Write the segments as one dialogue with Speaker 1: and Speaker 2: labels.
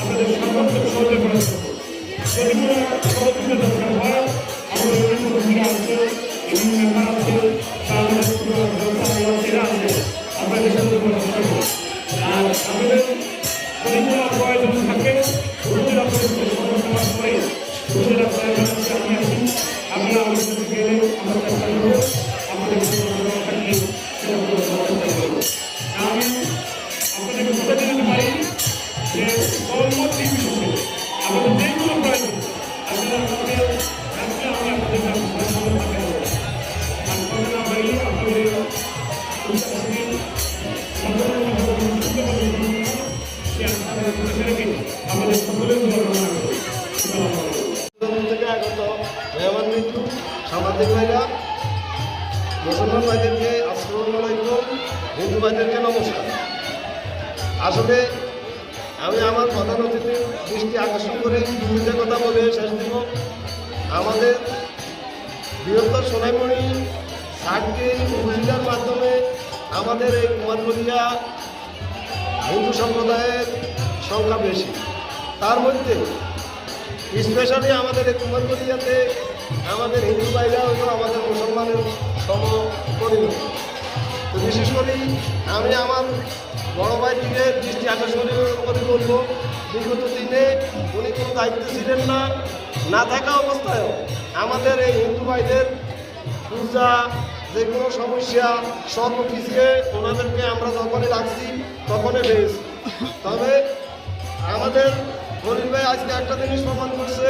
Speaker 1: আপনাদের সর্বোচ্চ সহযোগিতা করব। যদি কোনো সহযোগিতা দরকার হয় আমাদের বিভিন্ন ভূমিকা আছে, বিভিন্ন মেম্বার আছে, তাদের আছে, আপনাদের সাথে করব। আর আমাদের যদি কোনো প্রয়োজন থাকে রুজির আপনাদের সমাজ করে রুজির আপনাদের কাছে আমি আছি, আপনারা আমাদের কাছে গেলে আমরা চেষ্টা করব আমাদের থাকলে আমি আপনাদেরকে বলে দিতে পারি যে পরবর্তী বিষয়ে আমাদের যে কোনো প্রয়োজন আপনারা আমাদের আসলে আমি আপনাদের কাছে আমাদের সকলের
Speaker 2: থেকে আগত মেহমান বিন্দু সামাজিক ভাইরা মুসলমান ভাইদেরকে আসসালামু আলাইকুম, হিন্দু ভাইদেরকে নমস্কার। আসলে আমি আমার প্রধান অতিথির দৃষ্টি আকর্ষণ করে দুইটা কথা বলে শেষ দিব। আমাদের বৃহত্তর সোনাইমণি সার্কিট উপজেলার মাধ্যমে আমাদের এই কুমারবলিয়া হিন্দু সম্প্রদায়ের সংখ্যা বেশি। তার মধ্যে স্পেশালি আমাদের এই কুমারবলিয়াতে আমাদের হিন্দু ভাইরা হলো আমাদের মুসলমানের সমপরিমাণ। তো বিশেষ করে আমি আমার বড় ভাইটিকে দৃষ্টি আকর্ষণ করে বলবো, বিগত দিনে উনি কোনো দায়িত্ব ছিলেন না, না থাকা অবস্থায়ও আমাদের এই হিন্দু ভাইদের পূজা যে কোনো সমস্যা সর্বকিছুকে ওনাদেরকে আমরা যখনই রাখছি তখনই পেয়েছি। তবে আমাদের গরিব ভাই আজকে একটা জিনিস প্রমাণ করছে,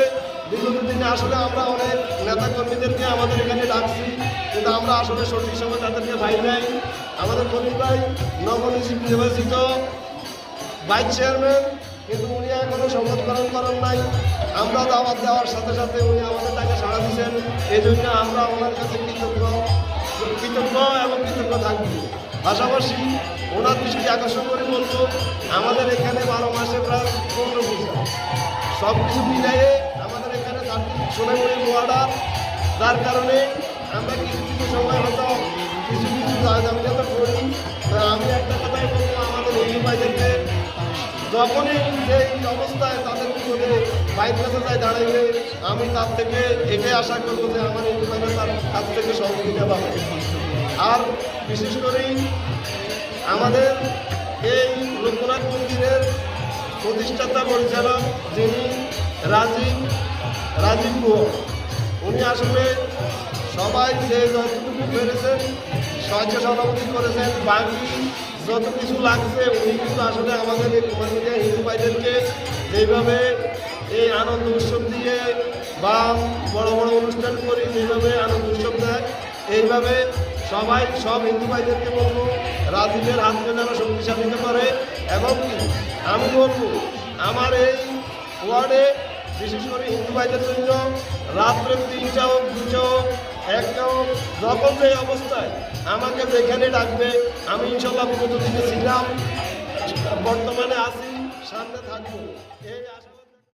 Speaker 2: বিগত দিনে আসলে আমরা অনেক নেতাকর্মীদেরকে আমাদের এখানে ডাকছি, কিন্তু আমরা আসলে সঠিক সময় তাদেরকে ভাই নাই। আমাদের গরিব ভাই নবনির্বাচিত ভাইস চেয়ারম্যান, কিন্তু উনি এখনও শপথ গ্রহণ করেন নাই। আমরা দাওয়াত দেওয়ার সাথে সাথে উনি আমাদের তাকে সাড়া দিচ্ছেন, এই জন্য আমরা ওনার কাছে কৃতজ্ঞ এবং কৃতজ্ঞ থাকব। পাশাপাশি ওনার দৃষ্টি আকর্ষণ করে বলবো, আমাদের এখানে 12 মাসে প্রায় 15 পূজা, সব কিছু মিলিয়ে আমাদের এখানে সোনাইমণি বর্ডার, যার কারণে আমরা কিছু কিছু সময় হয়তো কিছু জামিয়াত করি। আমি একটা কথাই বলবো, আমাদের হিন্দু ভাইদেরকে যখনই যেই অবস্থায় তাদের বিপদে বাইক কাছে যায় দাঁড়াইবে, আমি তার থেকে এটাই আশা করবো যে আমার হিন্দু ভাইরা তার কাছ থেকে সহযোগিতা পাবে। আর বিশেষ করেই আমাদের এই লোকনাথ মন্দিরের প্রতিষ্ঠাতা পরিচালক যিনি রাজীব গুহ, উনি আসলে সবাই যে যতটুকু পেরেছেন সাহায্য সভাপতি করেছেন, বাকি যত কিছু লাগছে উনি কিন্তু আসলে আমাদের এই কুমারবলিয়া হিন্দু ভাইদেরকে যেভাবে এই আনন্দ উৎসব দিয়ে বা বড় বড় অনুষ্ঠান করে যেভাবে আনন্দ উৎসব দেয়, এইভাবে সব হিন্দু ভাইদেরকে বলবো রাজীবের হাতকে যেন শক্তিশালী দিতে পারে। এবং আমি বলবো আমার এই ওয়ার্ডে বিশেষ করে হিন্দু ভাইদের জন্য রাত্রে 3টা হোক 2টা হোক 1টা হোক, যখন যে অবস্থায় আমাকে যেখানে ডাকবে আমি ইনশাল্লাহ বিগত দিনে ছিলাম, বর্তমানে আছি, সামনে থাকবো, এই